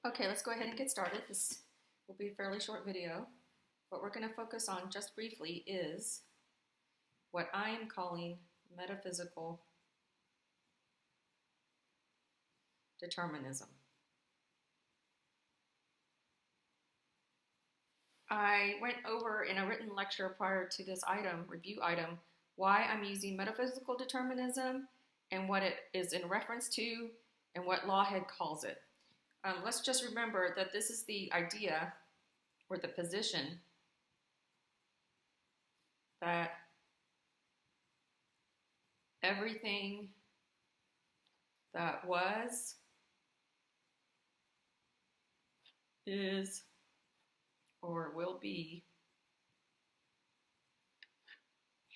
Okay, let's go ahead and get started. This will be a fairly short video. What we're going to focus on just briefly is what I am calling metaphysical determinism. I went over in a written lecture prior to this review item, why I'm using metaphysical determinism and what it is in reference to and what Lawhead calls it. Let's just remember that this is the idea or the position that everything that was, is, or will be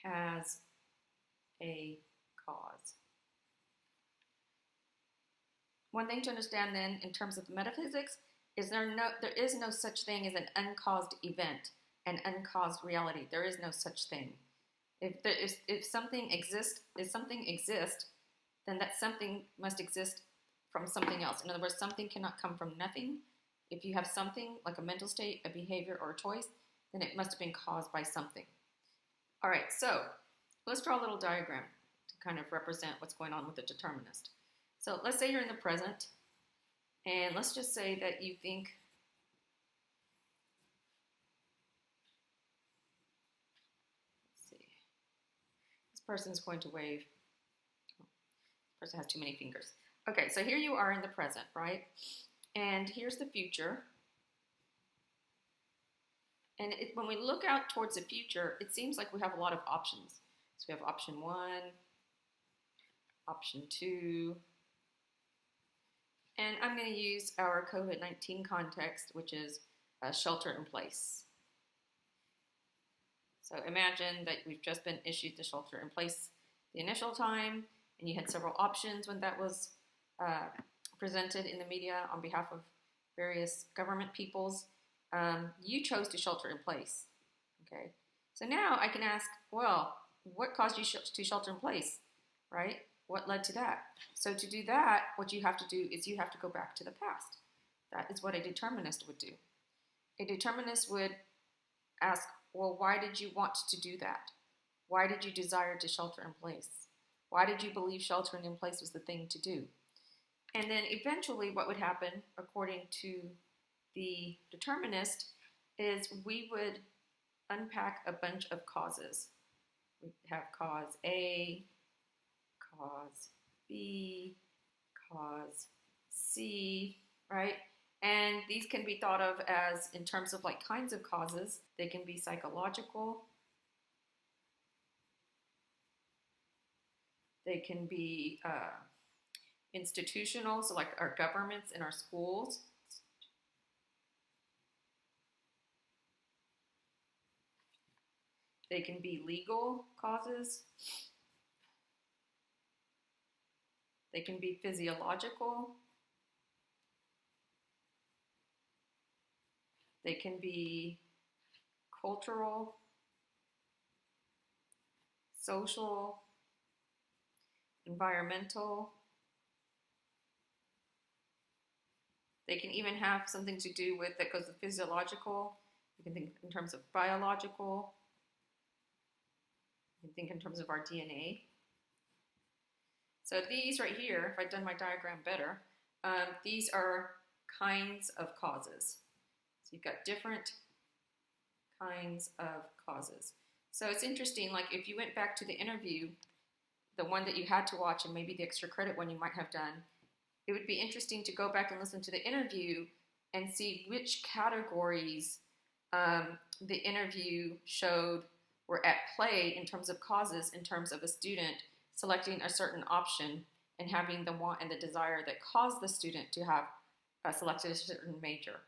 has a cause. One thing to understand then in terms of metaphysics is there is no such thing as an uncaused event, an uncaused reality. There is no such thing. If something exists, then that something must exist from something else. In other words, something cannot come from nothing. If you have something like a mental state, a behavior, or a choice, then it must have been caused by something. All right, so let's draw a little diagram to kind of represent what's going on with the determinist. So let's say you're in the present, and let's just say that you think, let's see, this person's going to wave. Oh, this person has too many fingers. Okay, so here you are in the present, right? And here's the future. And when we look out towards the future, it seems like we have a lot of options. So we have option 1, option 2, and I'm going to use our COVID-19 context, which is shelter in place. So imagine that we've just been issued the shelter in place the initial time, and you had several options when that was presented in the media on behalf of various government peoples. You chose to shelter in place. Okay, so now I can ask, well, what caused you to shelter in place, right? What led to that? So to do that, what you have to do is you have to go back to the past. That is what a determinist would do. A determinist would ask, well, why did you want to do that? Why did you desire to shelter in place? Why did you believe sheltering in place was the thing to do? And then eventually what would happen, according to the determinist, is we would unpack a bunch of causes. We have cause A, cause B, cause C, right? And these can be thought of as, in terms of like kinds of causes, they can be psychological, they can be institutional, so like our governments and our schools. They can be legal causes. They can be physiological. They can be cultural, social, environmental. They can even have something to do with that goes to physiological. You can think in terms of biological. You can think in terms of our DNA. So these right here, if I'd done my diagram better, these are kinds of causes. So you've got different kinds of causes. So it's interesting, like if you went back to the interview, the one that you had to watch and maybe the extra credit one you might have done, it would be interesting to go back and listen to the interview and see which categories the interview showed were at play in terms of causes, in terms of a student selecting a certain option and having the want and the desire that caused the student to have selected a certain major.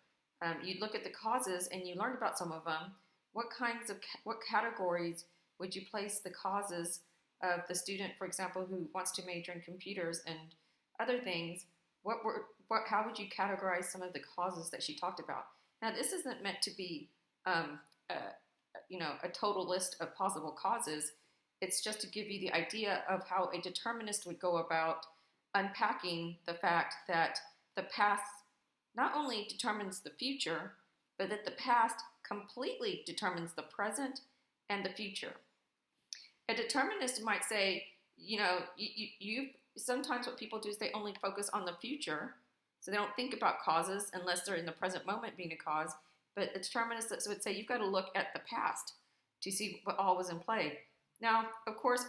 You look at the causes and you learn about some of them. What categories would you place the causes of the student, for example, who wants to major in computers and other things? How would you categorize some of the causes that she talked about? Now, this isn't meant to be a total list of possible causes. It's just to give you the idea of how a determinist would go about unpacking the fact that the paths not only determines the future, but that the past completely determines the present and the future. A determinist might say, you sometimes what people do is they only focus on the future, so they don't think about causes unless they're in the present moment being a cause. But a determinist would say you've got to look at the past to see what all was in play. Now, of course,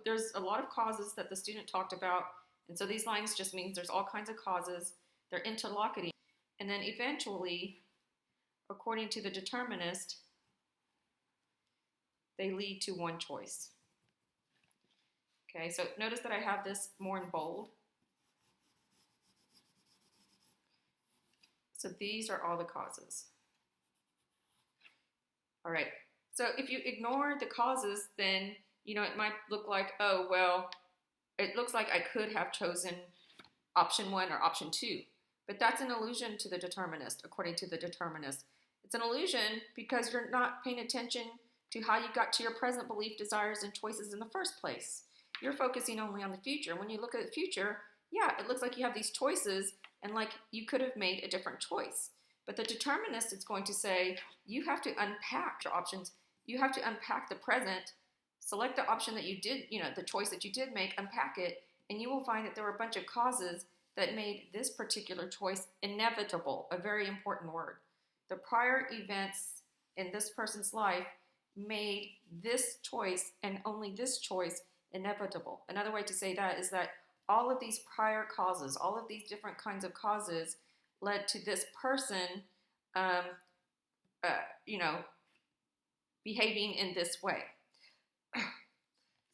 there's a lot of causes that the student talked about, and so these lines just means there's all kinds of causes. They're interlocuting, and then eventually, according to the determinist, they lead to one choice. Okay, so notice that I have this more in bold. So these are all the causes. All right, so if you ignore the causes, then, it might look like, oh, well, it looks like I could have chosen option 1 or option 2. But that's an illusion to the determinist, according to the determinist. It's an illusion because you're not paying attention to how you got to your present belief, desires, and choices in the first place. You're focusing only on the future. When you look at the future, yeah, it looks like you have these choices and like you could have made a different choice. But the determinist is going to say, you have to unpack your options. You have to unpack the present, select the option that you did, the choice that you did make, unpack it, and you will find that there were a bunch of causes that made this particular choice inevitable, a very important word. The prior events in this person's life made this choice and only this choice inevitable. Another way to say that is that all of these prior causes, all of these different kinds of causes led to this person, behaving in this way.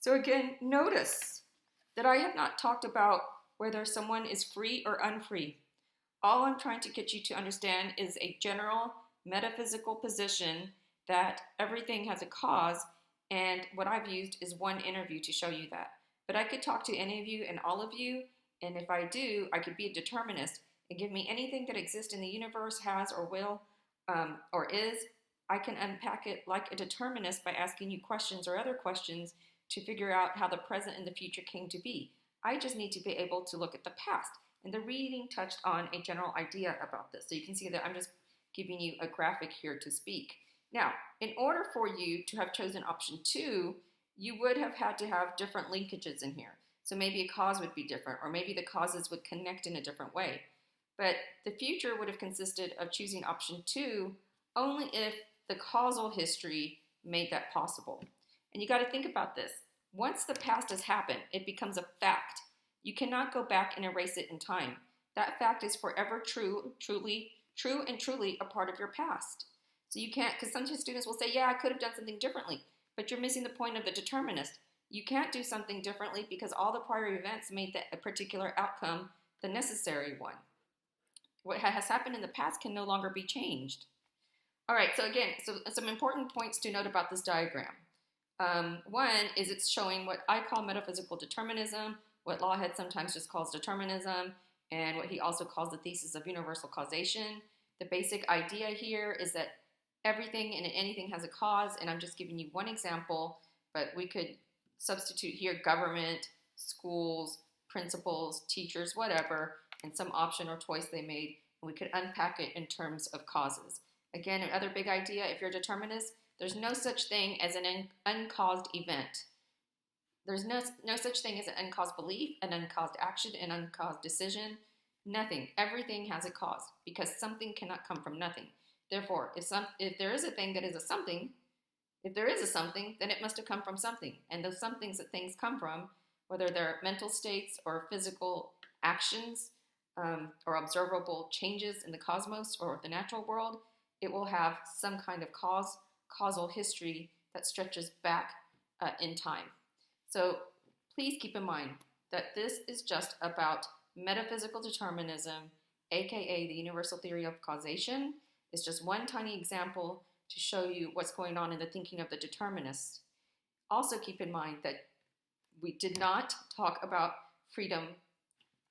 So again, notice that I have not talked about whether someone is free or unfree. All I'm trying to get you to understand is a general metaphysical position that everything has a cause, and what I've used is one interview to show you that. But I could talk to any of you and all of you, and if I do, I could be a determinist and give me anything that exists in the universe, has or will, or is. I can unpack it like a determinist by asking you questions or other questions to figure out how the present and the future came to be. I just need to be able to look at the past. And the reading touched on a general idea about this. So you can see that I'm just giving you a graphic here to speak. Now, in order for you to have chosen option 2, you would have had to have different linkages in here. So maybe a cause would be different, or maybe the causes would connect in a different way. But the future would have consisted of choosing option 2 only if the causal history made that possible. And you got to think about this. Once the past has happened, it becomes a fact. You cannot go back and erase it in time. That fact is forever true and truly a part of your past. So you can't, because sometimes students will say, yeah, I could have done something differently, but you're missing the point of the determinist. You can't do something differently because all the prior events made a particular outcome the necessary one. What has happened in the past can no longer be changed. All right, so again, some important points to note about this diagram. One is it's showing what I call metaphysical determinism, what Lawhead sometimes just calls determinism, and what he also calls the thesis of universal causation. The basic idea here is that everything and anything has a cause, and I'm just giving you one example, but we could substitute here government, schools, principals, teachers, whatever, and some option or choice they made, and we could unpack it in terms of causes. Again, another big idea, if you're a determinist, there's no such thing as an uncaused event. There's no such thing as an uncaused belief, an uncaused action, an uncaused decision. Nothing. Everything has a cause because something cannot come from nothing. Therefore, if there is a thing that is a something, if there is a something, then it must have come from something. And those somethings that things come from, whether they're mental states or physical actions or observable changes in the cosmos or the natural world, it will have some kind of causal history that stretches back in time. So please keep in mind that this is just about metaphysical determinism, aka the universal theory of causation. It's just one tiny example to show you what's going on in the thinking of the determinists. Also keep in mind that we did not talk about freedom.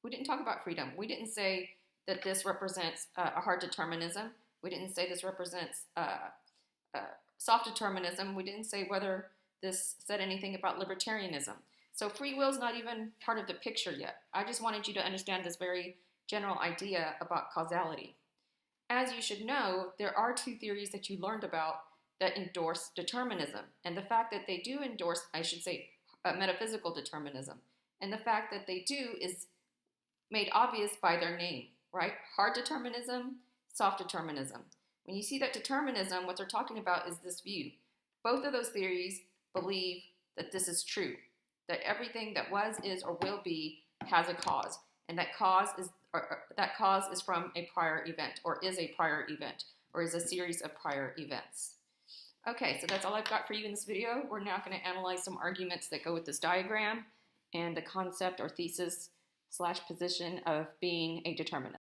We didn't talk about freedom. We didn't say that this represents a hard determinism. We didn't say this represents soft determinism. We didn't say whether this said anything about libertarianism. So free will is not even part of the picture yet. I just wanted you to understand this very general idea about causality. As you should know, there are two theories that you learned about that endorse determinism. And the fact that they do endorse, I should say, metaphysical determinism. And the fact that they do is made obvious by their name, right? Hard determinism, soft determinism. When you see that determinism, what they're talking about is this view. Both of those theories believe that this is true, that everything that was, is, or will be has a cause, and that cause is from a prior event, or is a prior event, or is a series of prior events. Okay, so that's all I've got for you in this video. We're now going to analyze some arguments that go with this diagram and the concept or thesis / position of being a determinant.